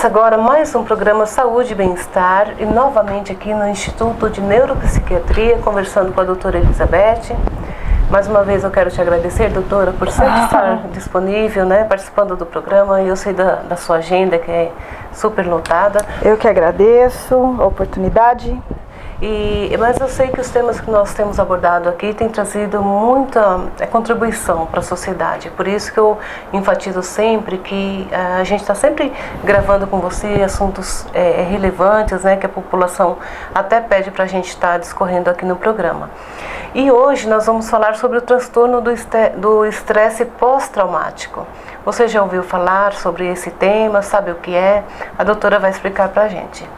Começa agora mais um programa Saúde e Bem-Estar e novamente aqui no Instituto de Neuropsiquiatria, conversando com a doutora Elizabeth. Mais uma vez eu quero te agradecer, doutora, por sempre estar disponível, né, participando do programa. Eu sei da sua agenda, que é super lotada. Eu que agradeço a oportunidade. Mas eu sei que os temas que nós temos abordado aqui têm trazido muita contribuição para a sociedade. Por isso que eu enfatizo sempre que a gente está sempre gravando com você assuntos relevantes, né, que a população até pede para a gente estar discorrendo aqui no programa. E hoje nós vamos falar sobre o transtorno do estresse pós-traumático. Você já ouviu falar sobre esse tema? Sabe o que é? A doutora vai explicar para a gente.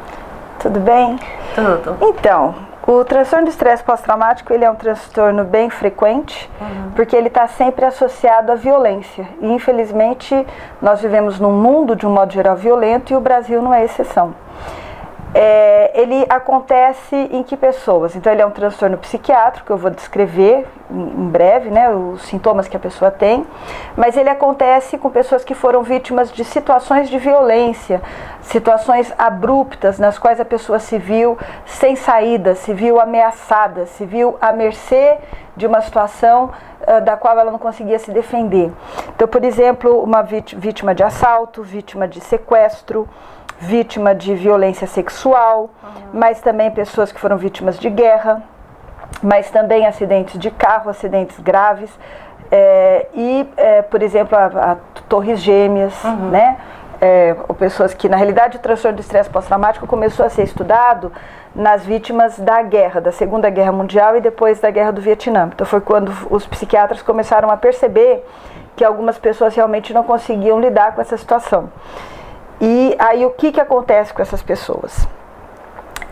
Tudo bem? Tudo. Então, o transtorno de estresse pós-traumático, ele é um transtorno bem frequente, porque ele está sempre associado à violência. E, infelizmente, nós vivemos num mundo, de um modo geral, violento, e o Brasil não é exceção. Ele acontece em que pessoas? Então, ele é um transtorno psiquiátrico, eu vou descrever em breve, né, os sintomas que a pessoa tem, mas ele acontece com pessoas que foram vítimas de situações de violência, situações abruptas, nas quais a pessoa se viu sem saída, se viu ameaçada, se viu à mercê de uma situação da qual ela não conseguia se defender. Então, por exemplo, uma vítima de assalto, vítima de sequestro, vítima de violência sexual, mas também pessoas que foram vítimas de guerra, mas também acidentes de carro, acidentes graves, por exemplo, a torres gêmeas, né? Ou pessoas que, na realidade, o transtorno de estresse pós-traumático começou a ser estudado nas vítimas da guerra, da Segunda Guerra Mundial e depois da Guerra do Vietnã. Então foi quando os psiquiatras começaram a perceber que algumas pessoas realmente não conseguiam lidar com essa situação. E aí o que acontece com essas pessoas?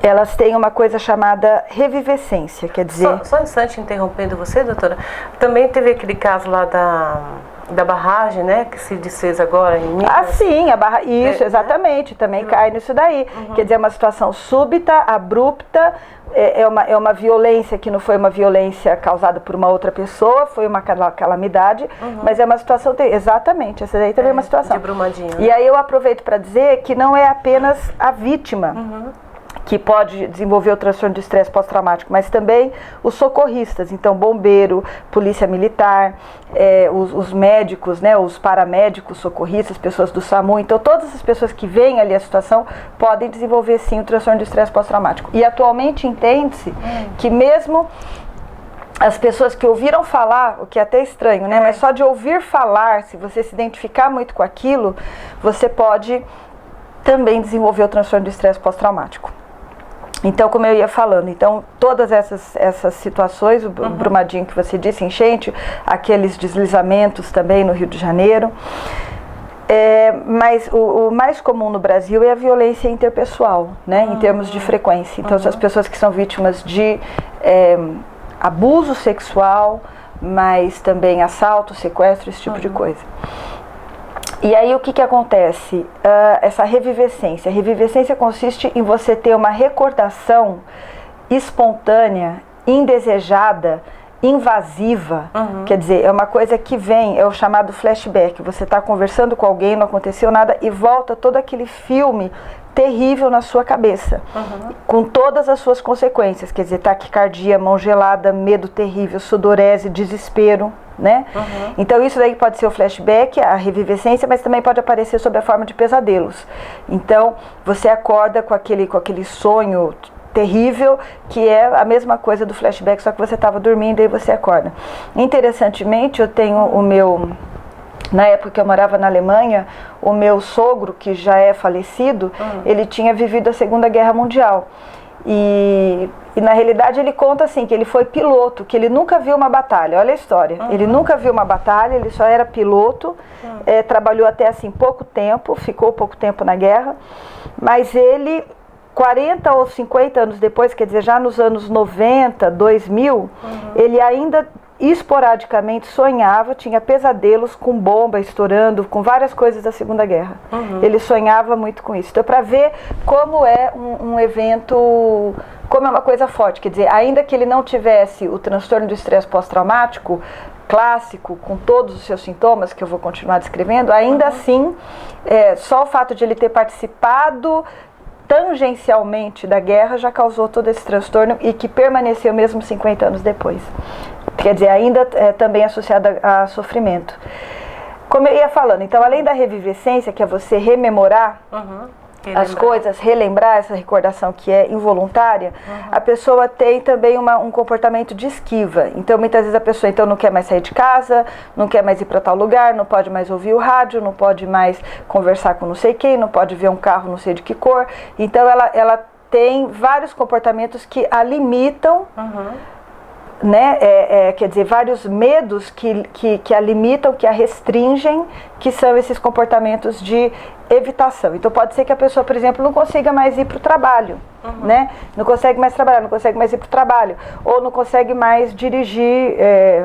Elas têm uma coisa chamada revivescência, quer dizer... Só um instante interrompendo você, doutora. Também teve aquele caso lá da barragem, né, que se desfez agora em Minas. Ah, sim, isso, exatamente, também cai nisso daí. Quer dizer, é uma situação súbita, abrupta, é uma violência que não foi uma violência causada por uma outra pessoa, foi uma calamidade, mas é uma situação... Exatamente, essa daí também é uma situação. De Brumadinho, né? E aí eu aproveito para dizer que não é apenas a vítima que pode desenvolver o transtorno de estresse pós-traumático, mas também os socorristas, então bombeiro, polícia militar, os médicos, né, os paramédicos, socorristas, pessoas do SAMU, então todas as pessoas que veem ali a situação podem desenvolver sim o transtorno de estresse pós-traumático. E atualmente entende-se que mesmo as pessoas que ouviram falar, o que é até estranho, né, mas só de ouvir falar, se você se identificar muito com aquilo, você pode também desenvolver o transtorno de estresse pós-traumático. Então, como eu ia falando, então todas essas situações, o Brumadinho que você disse, enchente, aqueles deslizamentos também no Rio de Janeiro, mas o mais comum no Brasil é a violência interpessoal, né, em termos de frequência. Então, as pessoas que são vítimas de abuso sexual, mas também assalto, sequestro, esse tipo de coisa. E aí o que acontece? Essa revivescência. A revivescência consiste em você ter uma recordação espontânea, indesejada, invasiva. Quer dizer, é uma coisa que vem, é o chamado flashback. Você está conversando com alguém, não aconteceu nada e volta todo aquele filme terrível na sua cabeça, com todas as suas consequências, quer dizer, taquicardia, mão gelada, medo terrível, sudorese, desespero, né? Então isso daí pode ser o flashback, a revivescência, mas também pode aparecer sob a forma de pesadelos. Então você acorda com aquele sonho terrível, que é a mesma coisa do flashback, só que você estava dormindo e aí você acorda. Interessantemente, eu tenho na época que eu morava na Alemanha, o meu sogro, que já é falecido, ele tinha vivido a Segunda Guerra Mundial. E na realidade ele conta assim, que ele foi piloto, que ele nunca viu uma batalha. Olha a história. Ele nunca viu uma batalha, ele só era piloto, trabalhou até assim pouco tempo, ficou pouco tempo na guerra, mas ele, 40 ou 50 anos depois, quer dizer, já nos anos 90, 2000, ele ainda esporadicamente sonhava, tinha pesadelos com bomba estourando, com várias coisas da Segunda Guerra. Ele sonhava muito com isso. Então, para ver como é um evento, como é uma coisa forte, quer dizer, ainda que ele não tivesse o transtorno do estresse pós-traumático, clássico, com todos os seus sintomas, que eu vou continuar descrevendo, ainda assim, só o fato de ele ter participado tangencialmente da guerra já causou todo esse transtorno e que permaneceu mesmo 50 anos depois. Quer dizer, ainda também associado a sofrimento. Como eu ia falando, então, além da revivescência, que é você rememorar as coisas, relembrar essa recordação que é involuntária, a pessoa tem também um comportamento de esquiva. Então, muitas vezes a pessoa não quer mais sair de casa, não quer mais ir para tal lugar, não pode mais ouvir o rádio, não pode mais conversar com não sei quem, não pode ver um carro não sei de que cor. Então, ela tem vários comportamentos que a limitam, né? Quer dizer, vários medos que a limitam, que a restringem, que são esses comportamentos de evitação. Então pode ser que a pessoa, por exemplo, não consiga mais ir para o trabalho, né? Não consegue mais trabalhar, não consegue mais ir para o trabalho, ou não consegue mais dirigir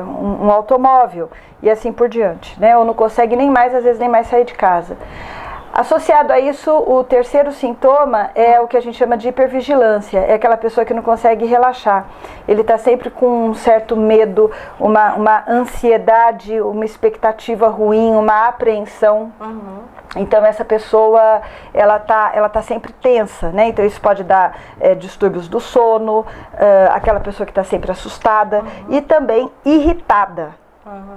um automóvel, e assim por diante, né? Ou não consegue nem mais, às vezes, nem mais sair de casa. Associado a isso, o terceiro sintoma é o que a gente chama de hipervigilância. É aquela pessoa que não consegue relaxar. Ele está sempre com um certo medo, uma ansiedade, uma expectativa ruim, uma apreensão. Então essa pessoa, ela tá sempre tensa, né? Então isso pode dar distúrbios do sono, aquela pessoa que está sempre assustada e também irritada.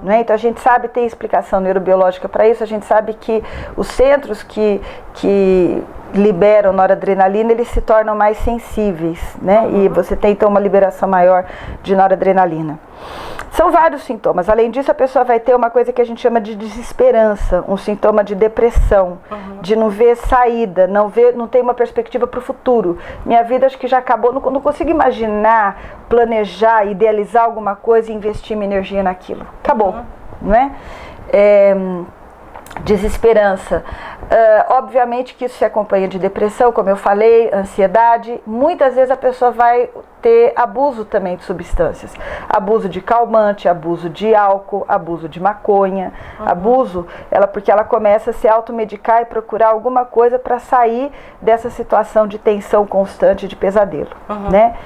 Né? Então a gente sabe, tem explicação neurobiológica para isso, a gente sabe que os centros que liberam noradrenalina, eles se tornam mais sensíveis, né? E você tem então uma liberação maior de noradrenalina. São vários sintomas. Além disso, a pessoa vai ter uma coisa que a gente chama de desesperança, um sintoma de depressão, de não ver saída, não ter uma perspectiva para o futuro. Minha vida acho que já acabou, não consigo imaginar, planejar, idealizar alguma coisa e investir minha energia naquilo. Acabou, não é? Desesperança. Obviamente que isso se acompanha de depressão, como eu falei, ansiedade. Muitas vezes a pessoa vai ter abuso também de substâncias. Abuso de calmante, abuso de álcool, abuso de maconha. Abuso, porque ela começa a se automedicar e procurar alguma coisa para sair dessa situação de tensão constante, de pesadelo. Né?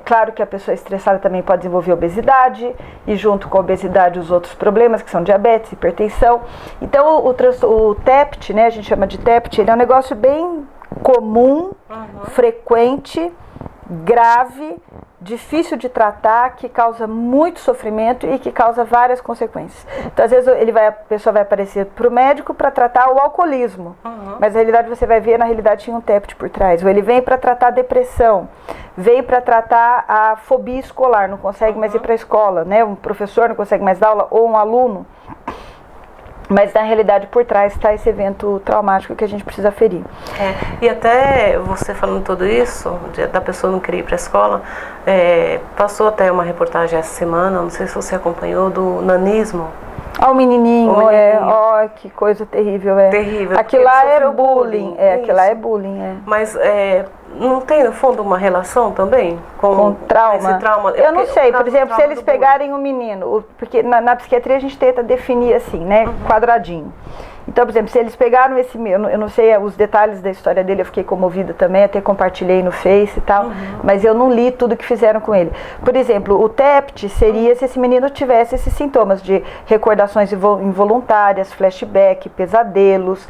Claro que a pessoa estressada também pode desenvolver obesidade, e junto com a obesidade os outros problemas, que são diabetes, hipertensão. Então o TEPT, né, a gente chama de TEPT, ele é um negócio bem comum, frequente, grave, difícil de tratar, que causa muito sofrimento e que causa várias consequências. Então, às vezes, a pessoa vai aparecer para o médico para tratar o alcoolismo, mas na realidade você vai ver, na realidade tinha um TEPT por trás. Ou ele vem para tratar a depressão, vem para tratar a fobia escolar, não consegue mais ir para a escola, né? Um professor não consegue mais dar aula, ou um aluno. Mas na realidade por trás está esse evento traumático que a gente precisa ferir. E até você falando tudo isso, da pessoa não querer ir para a escola, passou até uma reportagem essa semana, não sei se você acompanhou, do nanismo. O menininho, que coisa terrível, Terrível. Aquilo lá é bullying, aquilo lá é bullying, Mas não tem, no fundo, uma relação também com trauma? Esse trauma? Eu não sei, por exemplo, se eles pegarem um menino, porque na psiquiatria a gente tenta definir assim, né, quadradinho. Então, por exemplo, se eles pegaram esse menino, eu não sei os detalhes da história dele, eu fiquei comovida também, até compartilhei no Face e tal, mas eu não li tudo que fizeram com ele. Por exemplo, o TEPT seria se esse menino tivesse esses sintomas de recordações involuntárias, flashback, pesadelos,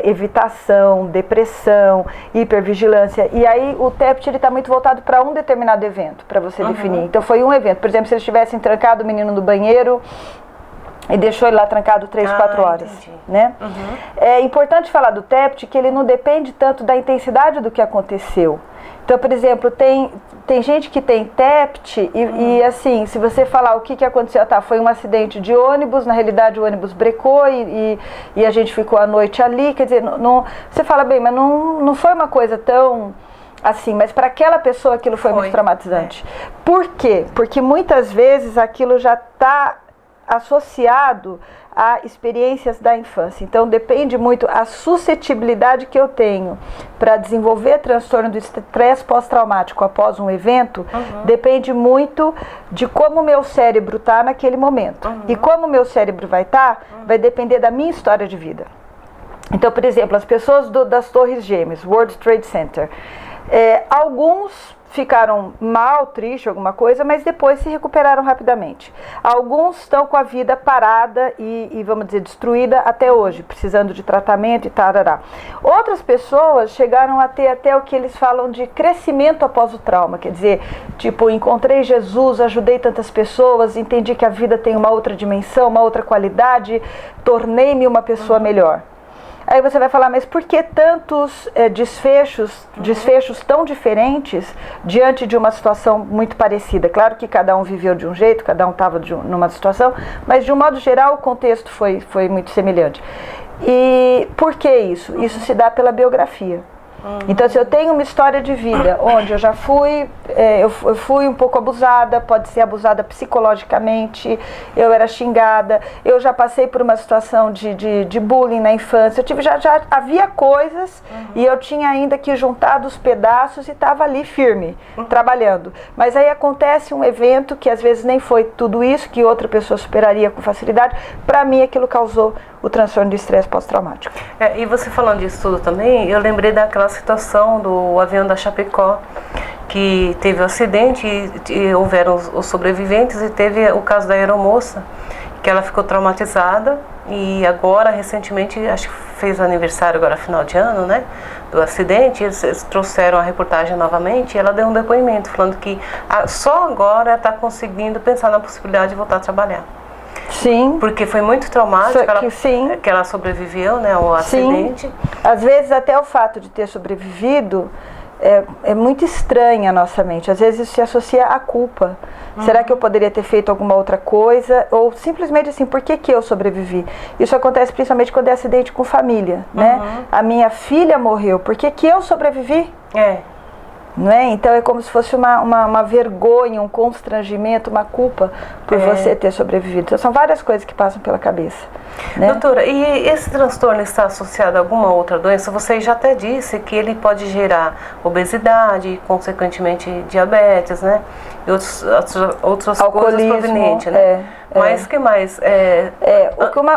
evitação, depressão, hipervigilância. E aí o TEPT está muito voltado para um determinado evento, para você definir. Então foi um evento. Por exemplo, se eles tivessem trancado o menino no banheiro e deixou ele lá trancado 3, 4 horas, né? É importante falar do TEPT que ele não depende tanto da intensidade do que aconteceu. Então, por exemplo, tem gente que tem TEPT e assim, se você falar o que aconteceu, foi um acidente de ônibus, na realidade o ônibus brecou e a gente ficou a noite ali, quer dizer, você fala bem, mas não foi uma coisa tão assim, mas para aquela pessoa aquilo foi muito traumatizante. Por quê? Porque muitas vezes aquilo já está associado a experiências da infância. Então depende muito a suscetibilidade que eu tenho para desenvolver transtorno do estresse pós-traumático após um evento, depende muito de como o meu cérebro está naquele momento. E como o meu cérebro vai estar, vai depender da minha história de vida. Então, por exemplo, as pessoas das Torres Gêmeas, World Trade Center, alguns ficaram mal, triste, alguma coisa, mas depois se recuperaram rapidamente. Alguns estão com a vida parada e vamos dizer, destruída até hoje, precisando de tratamento e tarará. Outras pessoas chegaram a ter até o que eles falam de crescimento após o trauma, quer dizer, tipo, encontrei Jesus, ajudei tantas pessoas, entendi que a vida tem uma outra dimensão, uma outra qualidade, tornei-me uma pessoa melhor. Aí você vai falar, mas por que tantos desfechos tão diferentes diante de uma situação muito parecida? Claro que cada um viveu de um jeito, cada um estava numa situação, mas de um modo geral o contexto foi muito semelhante. E por que isso? Isso se dá pela biografia. Então, se eu tenho uma história de vida onde eu já fui, eu fui um pouco abusada, pode ser abusada psicologicamente, eu era xingada, eu já passei por uma situação de bullying na infância, já havia coisas e eu tinha ainda que juntar dos pedaços e estava ali firme, trabalhando. Mas aí acontece um evento que às vezes nem foi tudo isso, que outra pessoa superaria com facilidade, para mim aquilo causou o transtorno de estresse pós-traumático. E você falando disso tudo também, eu lembrei daquela situação do avião da Chapecó, que teve um acidente e houveram os sobreviventes, e teve o caso da aeromoça, que ela ficou traumatizada e agora, recentemente, acho que fez aniversário agora, final de ano, né, do acidente, eles trouxeram a reportagem novamente e ela deu um depoimento falando que só agora está conseguindo pensar na possibilidade de voltar a trabalhar. Sim. Porque foi muito traumático, sim. Que ela sobreviveu, né, ao acidente. Sim. Às vezes até o fato de ter sobrevivido é muito estranho a nossa mente. Às vezes isso se associa à culpa. Será que eu poderia ter feito alguma outra coisa? Ou simplesmente assim, por que eu sobrevivi? Isso acontece principalmente quando é acidente com família, né? A minha filha morreu, por que eu sobrevivi? Não é? Então é como se fosse uma vergonha, um constrangimento, uma culpa por você ter sobrevivido. Então, são várias coisas que passam pela cabeça, né? Doutora, e esse transtorno está associado a alguma outra doença? Você já até disse que ele pode gerar obesidade e, consequentemente, diabetes, né? E outras coisas provenientes, né? Mas que mais?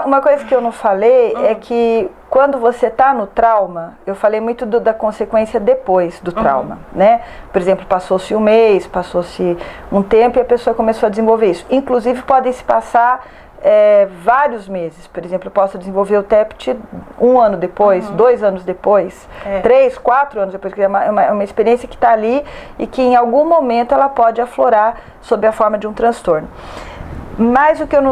Uma coisa que eu não falei é que quando você está no trauma, eu falei muito da consequência depois do trauma, né? Por exemplo, passou-se um mês, passou-se um tempo e a pessoa começou a desenvolver isso. Inclusive, podem se passar vários meses. Por exemplo, eu posso desenvolver o TEPT 1 ano depois, 2 anos depois, 3, 4 anos depois, que é uma experiência que está ali e que em algum momento ela pode aflorar sob a forma de um transtorno. Mas o que eu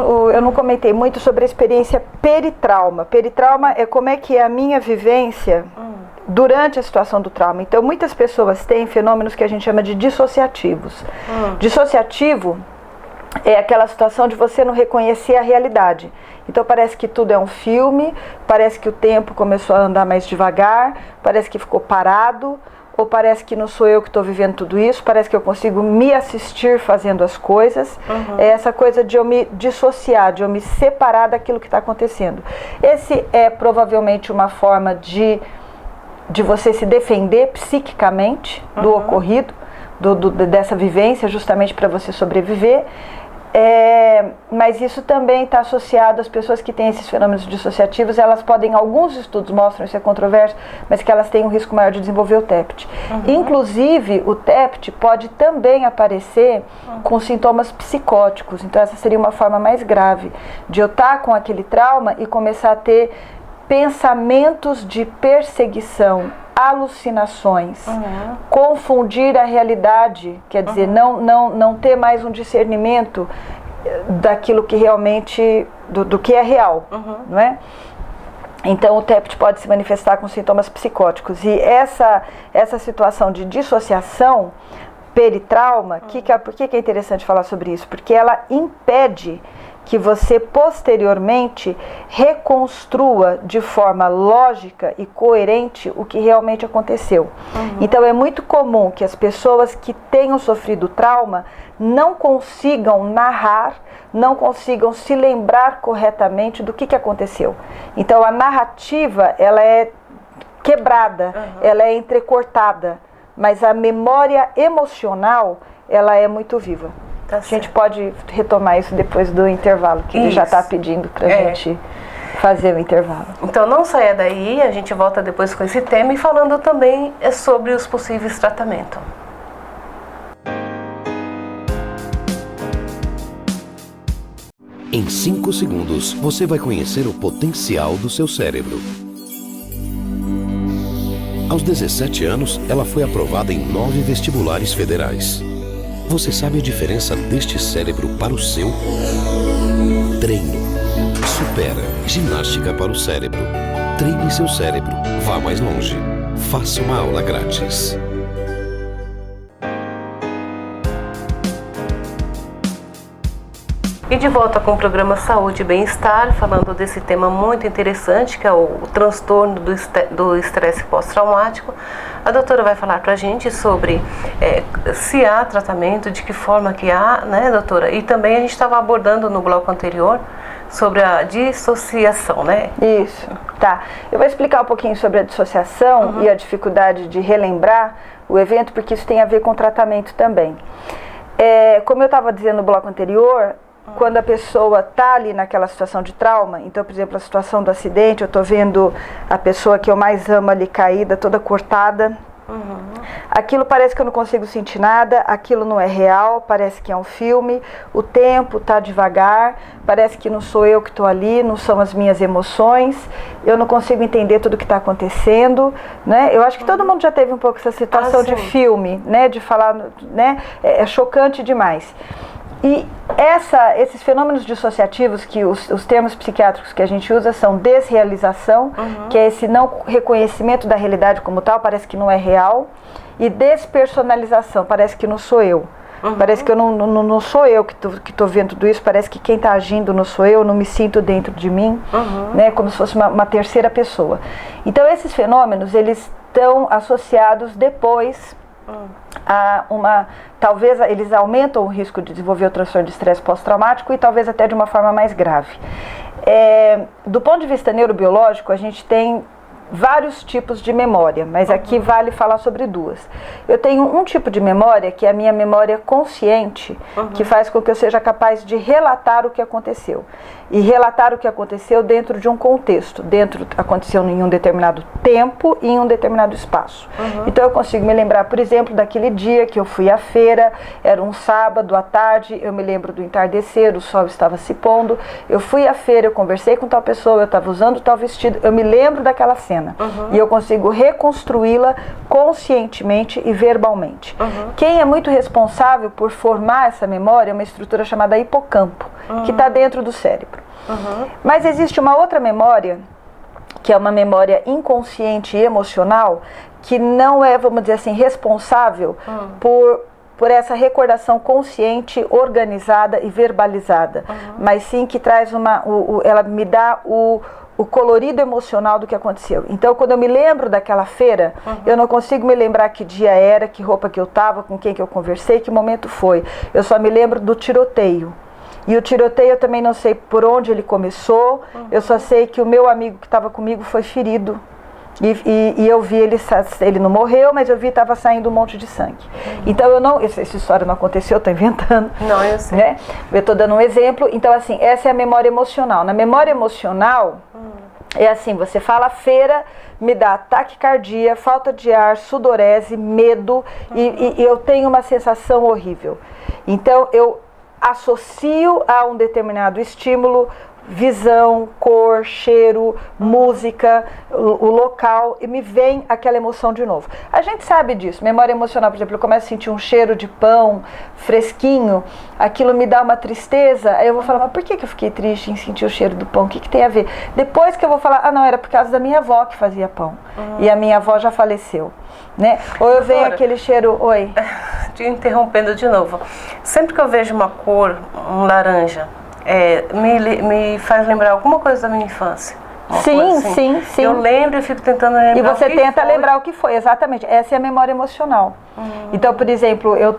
não comentei muito sobre a experiência peritrauma. Peritrauma é como é que é a minha vivência durante a situação do trauma. Então, muitas pessoas têm fenômenos que a gente chama de dissociativos. Dissociativo é aquela situação de você não reconhecer a realidade. Então parece que tudo é um filme, parece que o tempo começou a andar mais devagar, parece que ficou parado, ou parece que não sou eu que estou vivendo tudo isso, parece que eu consigo me assistir fazendo as coisas. É essa coisa de eu me dissociar, de eu me separar daquilo que está acontecendo. Esse é provavelmente uma forma de você se defender psiquicamente do ocorrido, dessa vivência, justamente para você sobreviver. Mas isso também está associado às pessoas que têm esses fenômenos dissociativos. Elas podem, alguns estudos mostram, isso é controverso, mas que elas têm um risco maior de desenvolver o TEPT. Inclusive, o TEPT pode também aparecer com sintomas psicóticos. Então essa seria uma forma mais grave de eu estar com aquele trauma e começar a ter pensamentos de perseguição, alucinações, confundir a realidade, quer dizer, não ter mais um discernimento daquilo que realmente, do que é real, não é? Então o TEPT pode se manifestar com sintomas psicóticos, e essa situação de dissociação peritrauma, por que é interessante falar sobre isso? Porque ela impede que você posteriormente reconstrua de forma lógica e coerente o que realmente aconteceu. Então é muito comum que as pessoas que tenham sofrido trauma não consigam narrar, não consigam se lembrar corretamente do que aconteceu. Então a narrativa, ela é quebrada, ela é entrecortada, mas a memória emocional, ela é muito viva. A gente pode retomar isso depois do intervalo, que ele já está pedindo para a gente fazer o intervalo. Então não saia daí, a gente volta depois com esse tema e falando também sobre os possíveis tratamentos. Em 5 segundos, você vai conhecer o potencial do seu cérebro. Aos 17 anos, ela foi aprovada em 9 vestibulares federais. Você sabe a diferença deste cérebro para o seu? Treino. Supera. Ginástica para o cérebro. Treine seu cérebro. Vá mais longe. Faça uma aula grátis. E de volta com o programa Saúde e Bem-Estar, falando desse tema muito interessante, que é o transtorno do estresse pós-traumático. A doutora vai falar pra gente sobre se há tratamento, de que forma que há, né, doutora? E também a gente estava abordando no bloco anterior sobre a dissociação, né? Isso, tá. Eu vou explicar um pouquinho sobre a dissociação e a dificuldade de relembrar o evento, porque isso tem a ver com o tratamento também. Como eu estava dizendo no bloco anterior, quando a pessoa está ali naquela situação de trauma, então, por exemplo, a situação do acidente, eu estou vendo a pessoa que eu mais amo ali caída, toda cortada, aquilo parece que eu não consigo sentir nada, aquilo não é real, parece que é um filme, o tempo está devagar, parece que não sou eu que estou ali, não são as minhas emoções, eu não consigo entender tudo o que está acontecendo, né? Eu acho que todo mundo já teve um pouco essa situação de filme, né? De falar, né? É chocante demais. E esses fenômenos dissociativos, que os termos psiquiátricos que a gente usa são desrealização, que é esse não reconhecimento da realidade como tal, parece que não é real, e despersonalização, parece que não sou eu. Parece que eu não sou eu que estou vendo tudo isso, parece que quem está agindo não sou eu, não me sinto dentro de mim, né, como se fosse uma terceira pessoa. Então esses fenômenos, eles estão associados depois talvez eles aumentam o risco de desenvolver o transtorno de estresse pós-traumático e talvez até de uma forma mais grave. Do ponto de vista neurobiológico, a gente tem vários tipos de memória, mas aqui vale falar sobre duas. Eu tenho um tipo de memória, que é a minha memória consciente, que faz com que eu seja capaz de relatar o que aconteceu. E relatar o que aconteceu dentro de um contexto. Aconteceu em um determinado tempo e em um determinado espaço. Então eu consigo me lembrar, por exemplo, daquele dia que eu fui à feira, era um sábado à tarde, eu me lembro do entardecer, o sol estava se pondo, eu fui à feira, eu conversei com tal pessoa, eu estava usando tal vestido, eu me lembro daquela cena. E eu consigo reconstruí-la conscientemente e verbalmente. Quem é muito responsável por formar essa memória é uma estrutura chamada hipocampo, que está dentro do cérebro. Mas existe uma outra memória, que é uma memória inconsciente e emocional, que não é, vamos dizer assim, responsável por essa recordação consciente, organizada e verbalizada, mas sim que traz ela me dá o colorido emocional do que aconteceu. Então, quando eu me lembro daquela feira, eu não consigo me lembrar que dia era, que roupa que eu estava, com quem que eu conversei, que momento foi. Eu só me lembro do tiroteio. E o tiroteio eu também não sei por onde ele começou, eu só sei que o meu amigo que estava comigo foi ferido. E eu vi ele não morreu, mas eu vi que estava saindo um monte de sangue. Então essa história não aconteceu, eu estou inventando. Não, eu sei. Né? Eu estou dando um exemplo. Então assim, essa é a memória emocional. Na memória emocional, é assim, você fala feira, me dá taquicardia, falta de ar, sudorese, medo, e eu tenho uma sensação horrível. Então eu associo a um determinado estímulo, visão, cor, cheiro, música, o local, e me vem aquela emoção de novo. A gente sabe disso, memória emocional, por exemplo, eu começo a sentir um cheiro de pão fresquinho, aquilo me dá uma tristeza, aí eu vou falar, mas por que eu fiquei triste em sentir o cheiro do pão? O que tem a ver? Depois que eu vou falar, não, era por causa da minha avó que fazia pão, e a minha avó já faleceu, né? Ou eu venho aquele cheiro, oi? Te interrompendo de novo, sempre que eu vejo uma cor, um laranja, me faz lembrar alguma coisa da minha infância. Sim. Eu lembro e fico tentando lembrar. E você tenta lembrar o que foi, exatamente. Essa é a memória emocional. Então, por exemplo, eu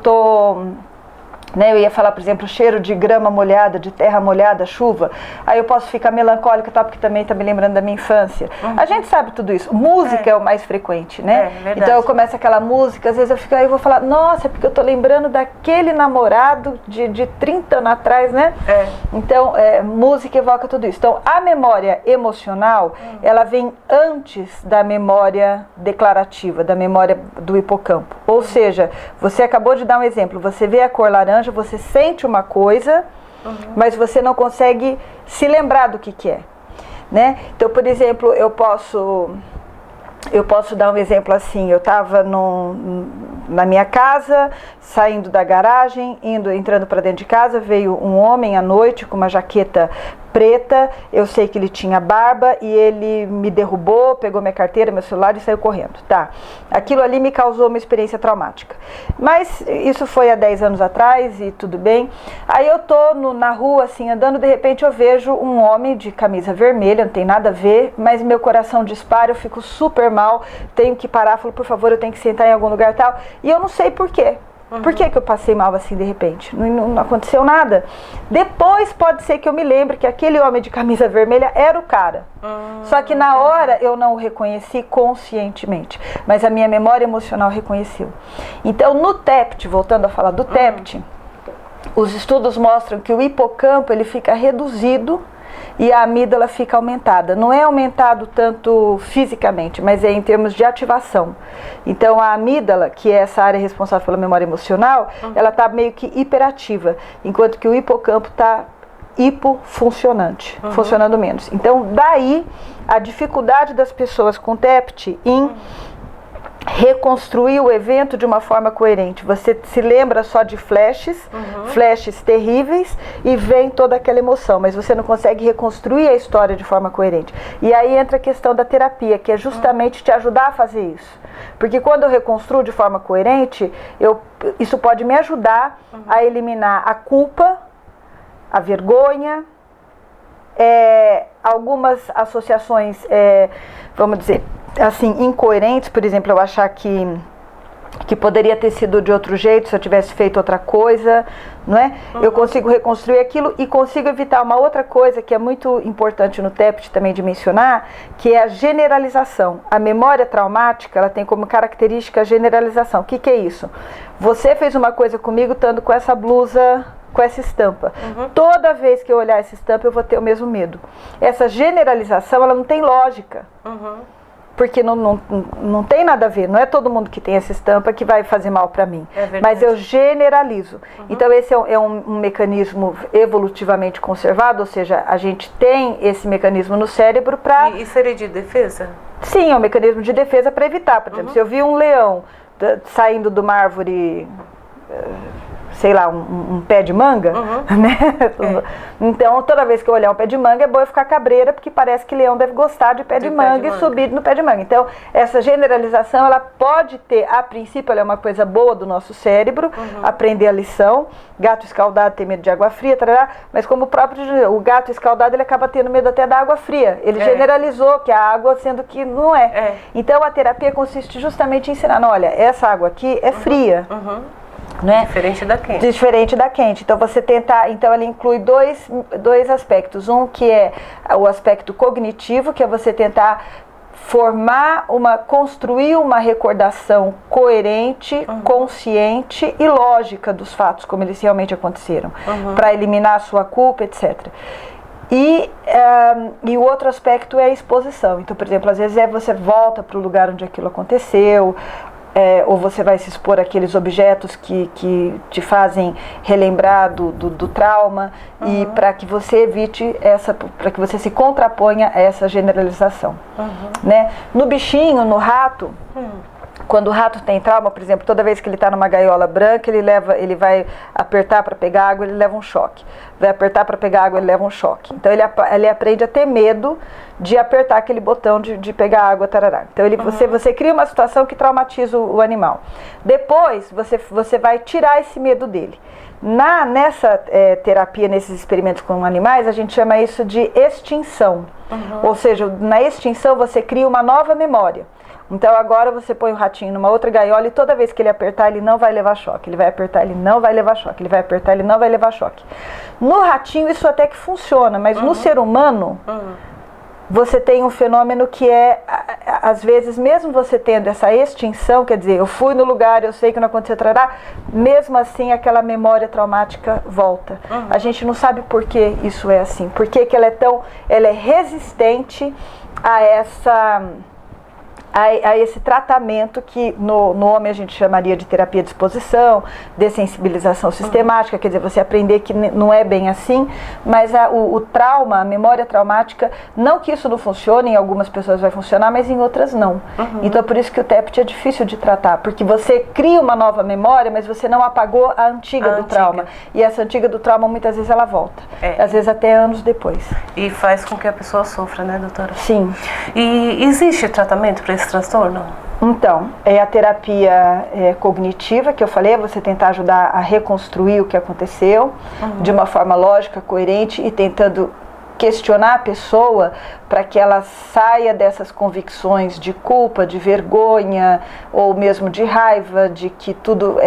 ia falar, por exemplo, cheiro de grama molhada, de terra molhada, chuva. Aí eu posso ficar melancólica, tá, porque também está me lembrando da minha infância. A gente sabe tudo isso. Música é o mais frequente, né? Então eu começo aquela música, às vezes eu fico aí, eu vou falar, nossa, é porque eu tô lembrando daquele namorado de 30 anos atrás, né? Então, música evoca tudo isso. Então, a memória emocional, ela vem antes da memória declarativa, da memória do hipocampo. Ou seja, você acabou de dar um exemplo, você vê a cor laranja, você sente uma coisa, mas você não consegue se lembrar do que é, né? Então, por exemplo, eu posso dar um exemplo assim. Eu estava na minha casa, saindo da garagem, entrando para dentro de casa, veio um homem à noite com uma jaqueta preta, eu sei que ele tinha barba e ele me derrubou, pegou minha carteira, meu celular e saiu correndo. Tá, aquilo ali me causou uma experiência traumática. Mas isso foi há 10 anos atrás e tudo bem. Aí eu tô na rua assim, andando, de repente eu vejo um homem de camisa vermelha, não tem nada a ver, mas meu coração dispara, eu fico super mal, tenho que parar, falo, por favor, eu tenho que sentar em algum lugar e tal. E eu não sei por quê. Por que eu passei mal assim de repente? Não aconteceu nada. Depois pode ser que eu me lembre que aquele homem de camisa vermelha era o cara. Só que na hora eu não o reconheci conscientemente, mas a minha memória emocional reconheceu. Então no TEPT, voltando a falar do TEPT, os estudos mostram que o hipocampo ele fica reduzido e a amígdala fica aumentada. Não é aumentado tanto fisicamente, mas é em termos de ativação. Então a amígdala, que é essa área responsável pela memória emocional, ela está meio que hiperativa, enquanto que o hipocampo está hipofuncionante, funcionando menos. Então daí a dificuldade das pessoas com TEPT em reconstruir o evento de uma forma coerente. Você se lembra só de flashes terríveis e vem toda aquela emoção, mas você não consegue reconstruir a história de forma coerente. E aí entra a questão da terapia, que é justamente te ajudar a fazer isso. Porque quando eu reconstruo de forma coerente, isso pode me ajudar a eliminar a culpa, a vergonha, algumas associações, vamos dizer assim, incoerentes. Por exemplo, eu achar que poderia ter sido de outro jeito se eu tivesse feito outra coisa, não é? Eu consigo reconstruir aquilo e consigo evitar uma outra coisa que é muito importante no TEPT também de mencionar, que é a generalização. A memória traumática, ela tem como característica a generalização. O que é isso? Você fez uma coisa comigo estando com essa blusa, com essa estampa. Toda vez que eu olhar essa estampa eu vou ter o mesmo medo. Essa generalização, ela não tem lógica. Porque não tem nada a ver, não é todo mundo que tem essa estampa que vai fazer mal para mim, mas eu generalizo. Então esse é um mecanismo evolutivamente conservado, ou seja, a gente tem esse mecanismo no cérebro para... E seria de defesa? Sim, é um mecanismo de defesa para evitar. Por exemplo, se eu vi um leão saindo de uma árvore, sei lá, um pé de manga, né? Então, toda vez que eu olhar um pé de manga, é bom eu ficar cabreira, porque parece que leão deve gostar de pé de manga e subir no pé de manga. Então, essa generalização, ela pode ter, a princípio, ela é uma coisa boa do nosso cérebro, aprender a lição. Gato escaldado tem medo de água fria, tarará, mas como o gato escaldado, ele acaba tendo medo até da água fria. Ele generalizou que a água, sendo que não é. Então, a terapia consiste justamente em ensinar, olha, essa água aqui é fria. Né? Diferente da quente. Diferente da quente. Então você tentar, então ela inclui dois aspectos. Um que é o aspecto cognitivo, que é você tentar construir uma recordação coerente, consciente e lógica dos fatos, como eles realmente aconteceram, para eliminar a sua culpa, etc. E o outro aspecto é a exposição. Então, por exemplo, às vezes você volta para o lugar onde aquilo aconteceu, ou você vai se expor àqueles objetos que te fazem relembrar do trauma, e para que você evite para que você se contraponha a essa generalização. Né? No bichinho, no rato, quando o rato tem trauma, por exemplo, toda vez que ele está numa gaiola branca, ele vai apertar para pegar água, ele leva um choque. Vai apertar para pegar água, ele leva um choque. Então ele aprende a ter medo de apertar aquele botão de pegar água, tarará. Então você cria uma situação que traumatiza o animal. Depois você vai tirar esse medo dele. Nessa terapia, nesses experimentos com animais, a gente chama isso de extinção. Ou seja, na extinção você cria uma nova memória. Então agora você põe o ratinho numa outra gaiola e toda vez que ele apertar, ele não vai levar choque. Ele vai apertar, ele não vai levar choque. Ele vai apertar, ele não vai levar choque. No ratinho isso até que funciona, mas no ser humano, você tem um fenômeno que às vezes, mesmo você tendo essa extinção, quer dizer, eu fui no lugar, eu sei que não aconteceu, mesmo assim aquela memória traumática volta. A gente não sabe por que isso é assim. Por que ela é resistente a a esse tratamento que no homem a gente chamaria de terapia de exposição, dessensibilização sistemática, quer dizer, você aprender que não é bem assim, mas o trauma, a memória traumática, não que isso não funcione, em algumas pessoas vai funcionar, mas em outras não. Então, por isso que o TEPT é difícil de tratar, porque você cria uma nova memória, mas você não apagou a antiga do trauma. E essa antiga do trauma, muitas vezes, ela volta. Às vezes até anos depois. E faz com que a pessoa sofra, né, doutora? Sim. E existe tratamento para esse transtorno? Então, é a terapia cognitiva, que eu falei, é você tentar ajudar a reconstruir o que aconteceu, de uma forma lógica, coerente e tentando questionar a pessoa para que ela saia dessas convicções de culpa, de vergonha ou mesmo de raiva, de que tudo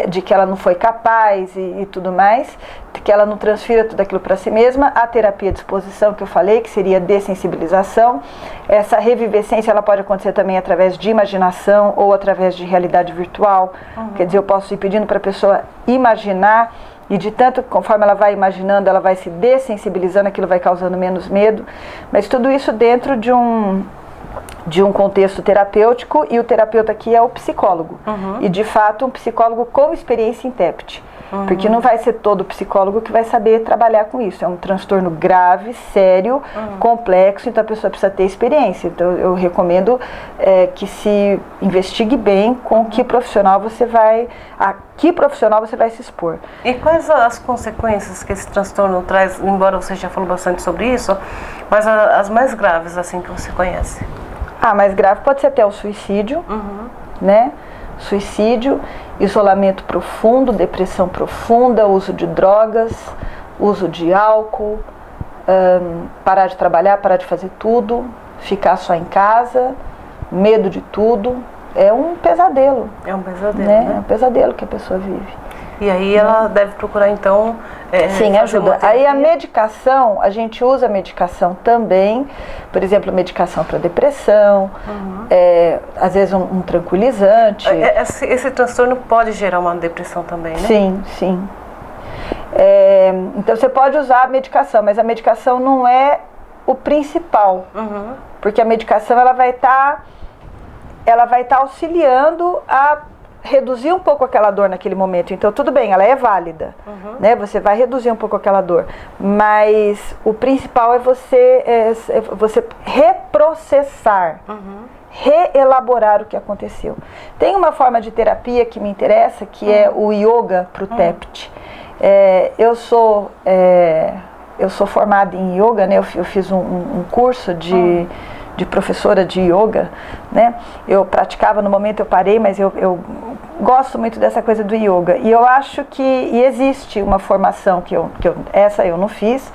de que ela não foi capaz e tudo mais, que ela não transfira tudo aquilo para si mesma. A terapia de exposição que eu falei, que seria dessensibilização, essa revivescência ela pode acontecer também através de imaginação ou através de realidade virtual. Quer dizer, eu posso ir pedindo para a pessoa imaginar. E de tanto, conforme ela vai imaginando, ela vai se dessensibilizando, aquilo vai causando menos medo. Mas tudo isso dentro de um contexto terapêutico, e o terapeuta aqui é o psicólogo. E, de fato, um psicólogo com experiência em TEPT. Porque não vai ser todo psicólogo que vai saber trabalhar com isso. É um transtorno grave, sério, complexo, então a pessoa precisa ter experiência. Então eu recomendo que se investigue bem com que profissional você vai, a que profissional você vai se expor. E quais as consequências que esse transtorno traz, embora você já falou bastante sobre isso, mas as mais graves assim que você conhece? A mais grave pode ser até o suicídio, né? Suicídio, isolamento profundo, depressão profunda, uso de drogas, uso de álcool, parar de trabalhar, parar de fazer tudo, ficar só em casa, medo de tudo. É um pesadelo. É um pesadelo, né? É um pesadelo que a pessoa vive. E aí ela deve procurar, então... Sim, ajuda. Aí a medicação, a gente usa a medicação também, por exemplo, medicação para depressão, às vezes um tranquilizante. Esse transtorno pode gerar uma depressão também, né? Sim, sim. Então você pode usar a medicação, mas a medicação não é o principal, porque a medicação ela vai estar auxiliando a reduzir um pouco aquela dor naquele momento. Então tudo bem, ela é válida, né? Você vai reduzir um pouco aquela dor, mas o principal é você reprocessar, reelaborar o que aconteceu. Tem uma forma de terapia que me interessa, que é o yoga para o TEPT. Eu sou formada em yoga, né? Eu fiz um curso de professora de yoga, né? Eu praticava, no momento eu parei, mas eu gosto muito dessa coisa do yoga. E eu acho que existe uma formação que essa eu não fiz,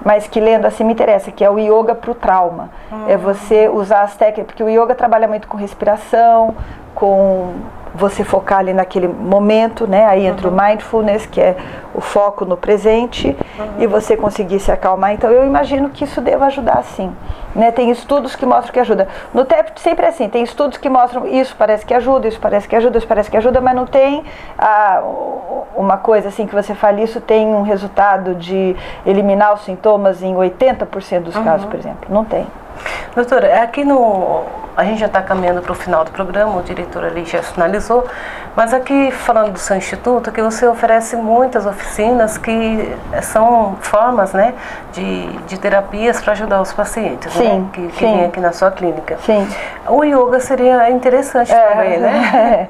mas que lendo assim me interessa, que é o yoga para o trauma. É você usar as técnicas, porque o yoga trabalha muito com respiração, com você focar ali naquele momento, né? Aí entra o mindfulness, que é o foco no presente, e você conseguir se acalmar. Então eu imagino que isso deva ajudar, sim, né? Tem estudos que mostram que ajuda. No TEPT sempre é assim, tem estudos que mostram isso parece que ajuda, isso parece que ajuda, isso parece que ajuda, mas não tem uma coisa assim que você fala, isso tem um resultado de eliminar os sintomas em 80% dos casos, por exemplo. Não tem. Doutora, aqui a gente já está caminhando para o final do programa, o diretor ali já finalizou, mas aqui falando do seu instituto, que você oferece muitas oficinas que são formas, né, de terapias para ajudar os pacientes, sim, né, que vêm aqui na sua clínica. Sim. O yoga seria interessante também, né?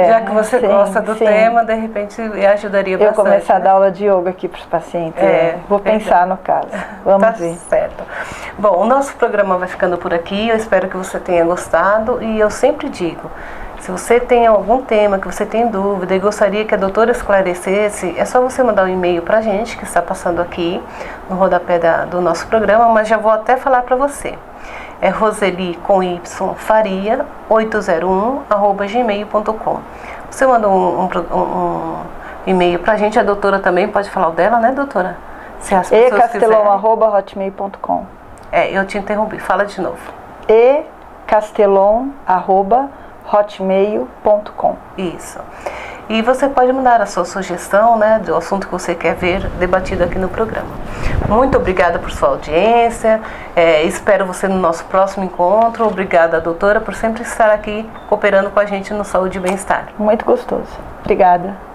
Já que você gosta do tema, de repente ajudaria bastante. Eu começar a dar aula de yoga aqui para os pacientes, vou pensar no caso, vamos ver. Certo. Bom, o nosso programa vai ficando por aqui, eu espero que você tenha gostado, e eu sempre digo, se você tem algum tema que você tem dúvida e gostaria que a doutora esclarecesse, é só você mandar um e-mail para a gente, que está passando aqui no rodapé do nosso programa, mas já vou até falar para você. É Roseli com Y Faria 801@gmail.com. Você manda um e-mail para a gente, a doutora também pode falar o dela, né, doutora? Se as pessoas ecastelon@hotmail.com. Eu te interrompi, fala de novo. ecastelon@hotmail.com. Isso. e você pode mandar a sua sugestão, né, do assunto que você quer ver debatido aqui no programa. Muito obrigada por sua audiência, espero você no nosso próximo encontro. Obrigada, doutora, por sempre estar aqui cooperando com a gente no Saúde e Bem-Estar. Muito gostoso. Obrigada.